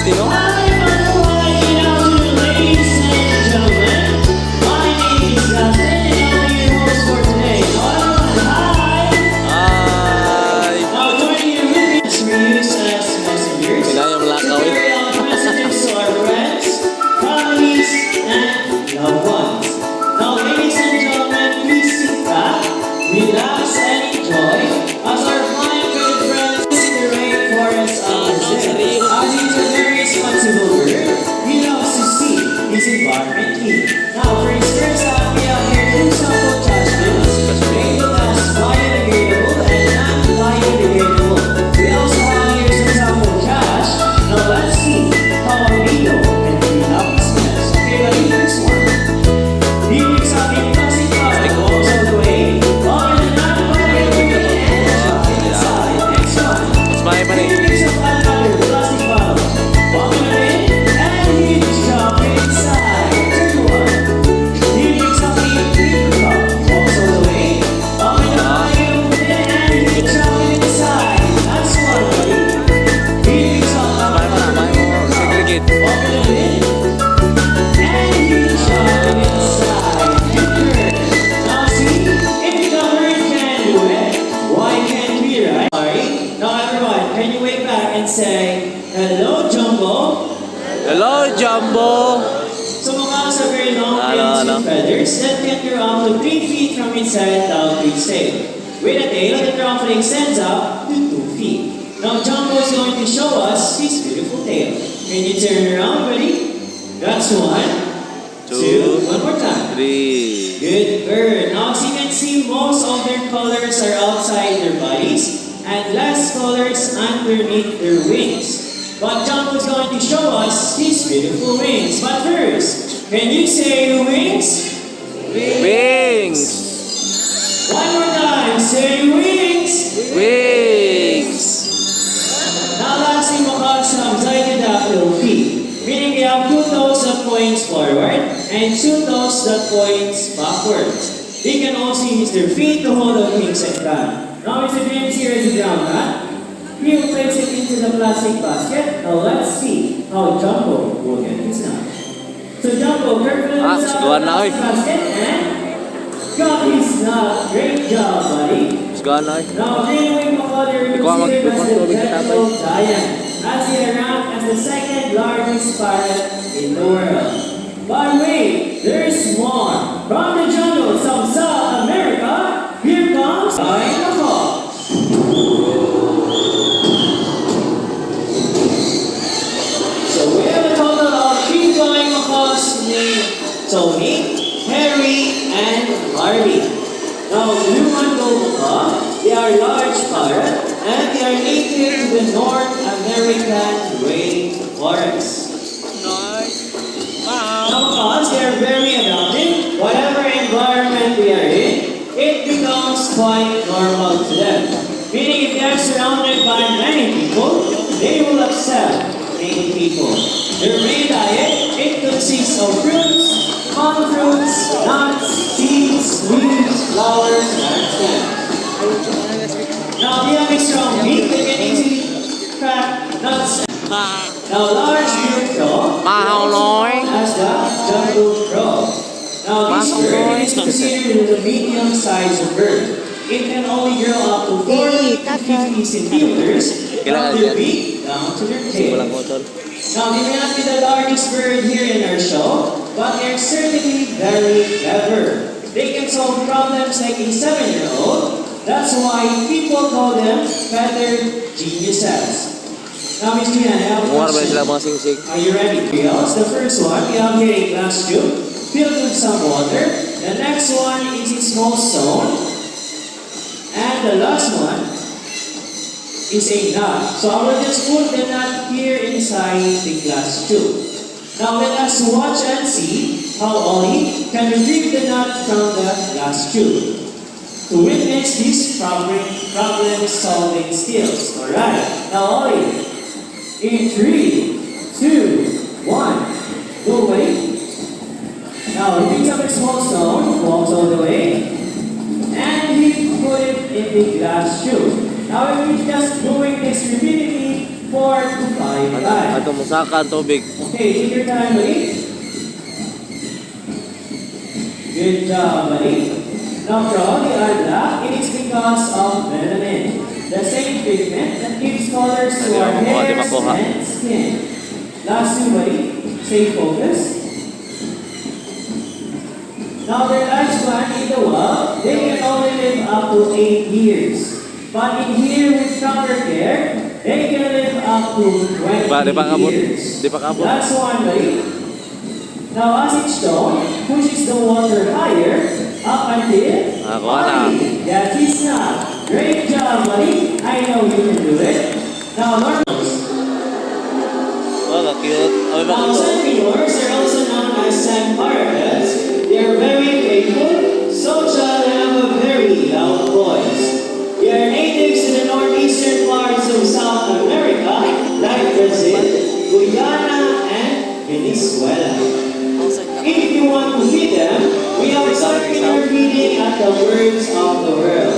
Dino. Pinayang lakaw eh. Relax and enjoy as our flying good friends in the rainforest of Brazil. As he's a very responsible bird, he loves to see his environment clean. Now, for his first up, we have here two sample judgments, labeled as biodegradable and non-biodegradable. We also have here some sample cash. Now, let's see how a video can clean up his mess. Okay, ready? First one. He picks up a plastic bottle, walks all the way. May pa rin. Say, hello, Jumbo. Hello, Jumbo. So, mukha sa very long fins with feathers that can grow up to 3 feet from its head down to its tail. With a tail that roughly extends up to 2 feet. Now, Jumbo is going to show us his beautiful tail. Can you turn around? Ready? That's 1, 2, one more time. 3. Good bird. Now, as you can see, most of their colors are outside their bodies and less colors underneath their wings. But Jumbo is going to show us his beautiful wings. But first, can you say wings? Wings. One more time, say wings. Wings. Now lastly, mukha sa Zygidactyl feet. Meaning they have 2 toes that points forward and 2 toes that points backwards. They can also use their feet to hold the wings and run. Now Mr. James here is the ground rat. He will place it into the plastic basket. Now let's see how Jumbo will get his nut. So Jumbo carefully puts out the plastic basket and got his nut. Great job, buddy. Now Greenwing Macaulay will considered as the gentle giant, as he is ranked as the second largest parrot in the world. But wait, there's more. From the jungles of South America, here comes Flying Macaw. So we have a total of 3 flying macaws named Tony, Harry, and Barbie. Now, blue and gold macaw, they are large parrot, and they are native to the North American rainforest. Now, macaws, they are very adaptive. Whatever environment we are in, it becomes quite normal to them. Meaning if they are surrounded by many people, they will accept many people. Their main diet, it consists of fruits, palm fruits, nuts, seeds, leaves, flowers, and stems. Now they have a strong beak that can easily crack nuts. Now large beard crow, as the jungle crow. Now this bird is considered a medium-sized bird. It can only grow up to 40 to 50 centimeters from their beak down to their tail. Now they may not be the largest bird here in our show, but they're certainly very clever. They can solve problems like a 7-year-old. That's why people call them feathered geniuses. Now, Mr. Yan, I have a question. Are you ready? The first one, we have here a glass tube filled with some water. The next one is a small stone. And the last one is a nut. So I will just put the nut here inside the glass tube. Now let us watch and see how Ollie can retrieve the nut from the glass tube. To witness these problem-solving skills. Alright, now Ollie, in 3, 2, 1, go away. Now he picks up a small stone, walks all the way, and he put it in the glass tube. Now if he's just doing this repeatedly 4 to 5 times. Ato musaka ang tubig. Okay, take your time, buddy. Good job, buddy. Now, from the are black, it is because of melanin, the same pigment that gives colors to our hairs and skin. Last two, buddy. Stay focused. Now, their lifespan in the wild, they can only live up to 8 years. But in here, with proper care, they can live up to 20 years. Di pa kabot. Last one, buddy. Now, as each stone pushes the water higher, up until... Kuha na. That is not. Great job, buddy. I know you can do it. Now, normals. Oh, cute. Now, sandpillars are also known as sand parrots. They are very playful, social, and have a very loud voice. They are natives to the northeastern parts of South America, like Brazil, Guyana, and Venezuela. If you want to feed them, we have circular feeding at the birds of the world.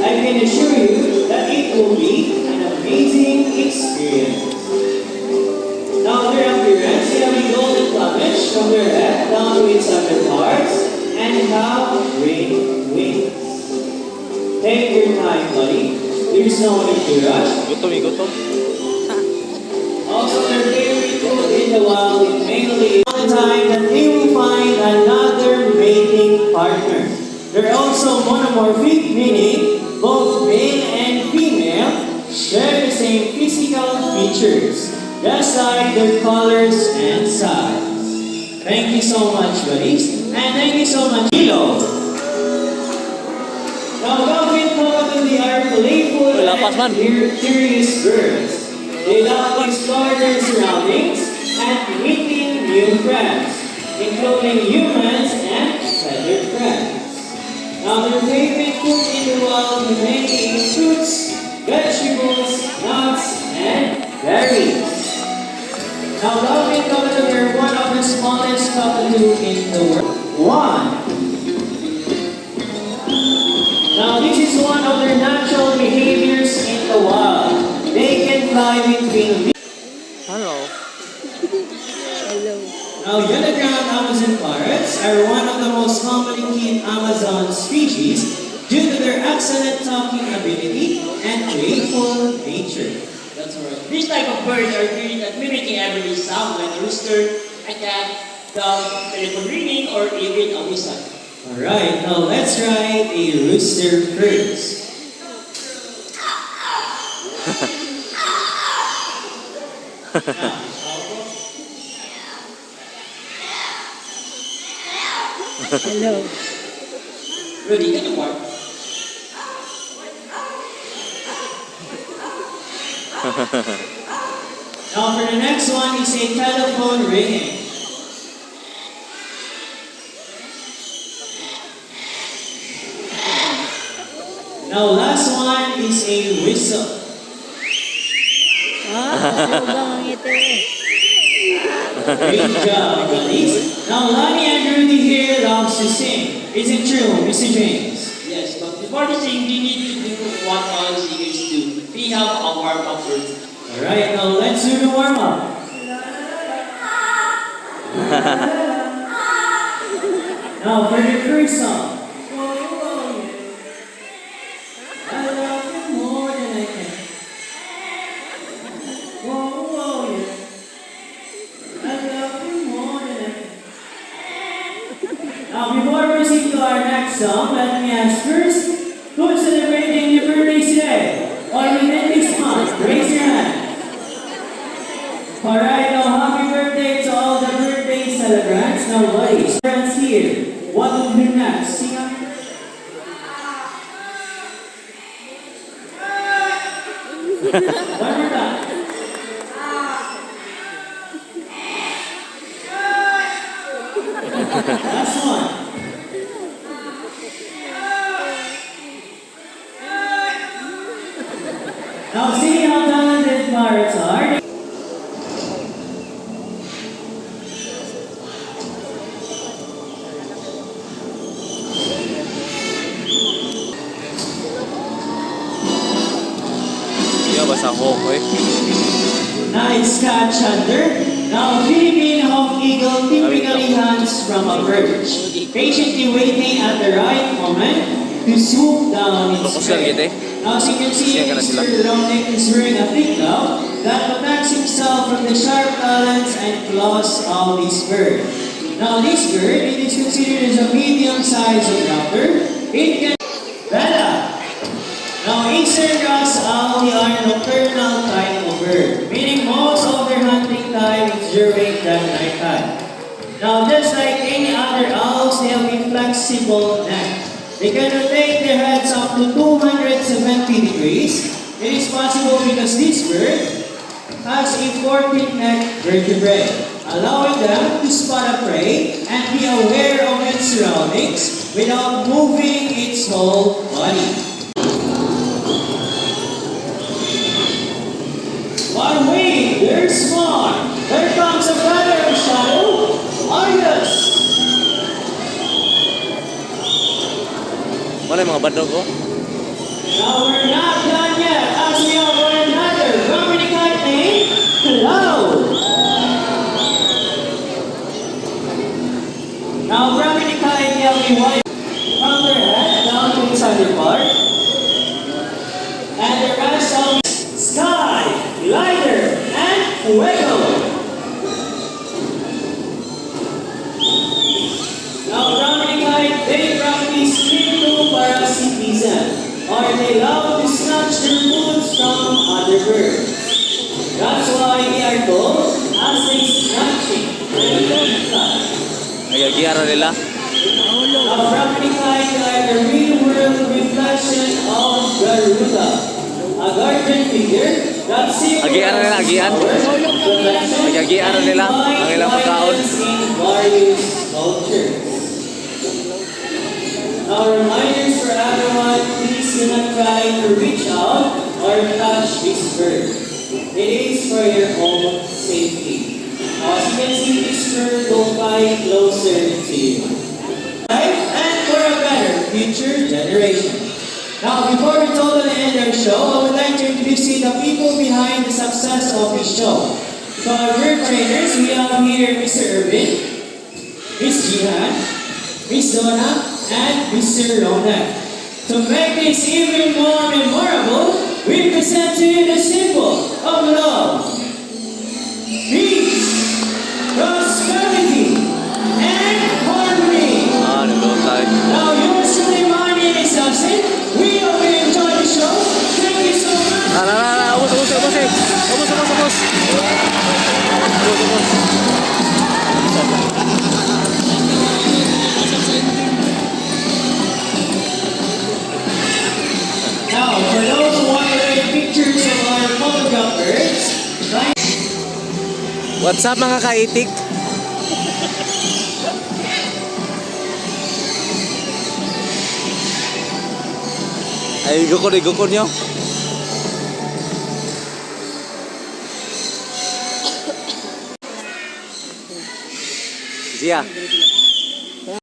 I can assure you that it will be an amazing experience. Now, their appearance, they have a golden plumage from their head down to its upper parts and have green wings. Take your time, buddy. There's no need to rush. Gutom. Also, their favorite food in the wild is mainly all the time that they will find another mating partner. They're also monomorphic, meaning both male and female share the same physical features, just like their colors and size. Thank you so much, buddies, and thank you so much, Hilo. Now, dolphins probably are playful and curious birds. They love to explore their surroundings and meeting new friends, including humans and feathered friends. Now, their favorite food in the wild mainly is fruits, vegetables, nuts, and berries. Now, dolphin cockatoo are one of the smallest cockatoo in the world. Now, this is one of their natural behaviors in the wild. They can fly between. Hello. Now, yellow-crowned Amazon parrots are one of the most commonly seen Amazon species due to their excellent talking ability and playful nature. That's right. This type of birds are great at mimicking every sound like a rooster, a cat, dog, telephone ringing, or even a whistle. Alright, now let's try a rooster first. Hello. Ready, take a part. Now for the next one is a telephone ringing. Now last one is a whistle. Ang ngiti. Great job, buddies. Now Lonnie and Rudy here loves to sing. Is it true, Mr. James? Yes, but before the sing, we need to do what all singers do. We have a warm-up first. Alright, now let's do the warm-up. Now for the first song. I love you more than I can. Whoa, whoa, yeah. I love you more than I can. Now before we proceed to our next song, let me ask first, who's celebrating your birthday today? Or within this month? Raise your hand. Alright, now happy birthday to all the birthday celebrants. Now buddies, friends here, what will do next? Sing happy birthday. One more time. Last one. Now see how talented parrots are. Iya, basa ko. Night sky chander. Now, Philippine hawk eagle typically hunts from a perch, patiently waiting at the right moment to swoop down its Tapos lang prey. kita eh. Now, as you can see, Siya ka na sila. Mr. Ronek is wearing a thick glove that protects himself from the sharp talons and claws of this bird. Now, this bird, it is considered as a medium-sized raptor. It can... Bella! Now, eastern grass owl, they are nocturnal type of bird, meaning most of their hunting time is during the night time. Now, just like any other owls, they have a flexible neck. They can rotate their heads up to 270 degrees. It is possible because this bird has a 14-neck vertebrae, allowing them to spot a prey and be aware of its surroundings without moving its whole body. But wait, there's more. There comes a brother of shadow, Argus. Mana yung mga bandog ko? Now we're not done yet, as we have another Dominican named Cloud. Now Dominican yell me white from their head down to its underpart, and the rest of Sky, Lighter, and Fuego. Now Dominican, they practice crypto parasitism, or they love to snatch their foods from other birds. That's why they are called as a snatching reptile. Nagagiyara nila. Now Dominican are the real-world reflection of Garuda, a guardian figure that Agian na nila, agian. Nagagian na nila ang ilang pagkaon. in various cultures. Now, reminders for everyone, please do not try to reach out or touch this bird. It is for your own safety. Now, as you can see, this bird will fly closer to you. Right? And for a better future generation. Now, before we totally end our show, I would like to introduce you the people behind the success of this show. So, our bird trainers, we have here Mr. Irvin, Miss Jihan, Miss Donna, and Mr. Ronak. To make this even more memorable, we present to you the symbol of love, peace, prosperity, and harmony. Nandun tayo. Now, yours truly, my name is Austin. We hope you enjoy the show. Thank you so much. Ubus, ubus, ubus eh. Ubus, ubus, ubus. Ubus, ubus. Now, for those who want to take pictures of our photographers, right? What's up mga kaitik? Ay, igukon nyo. Siya.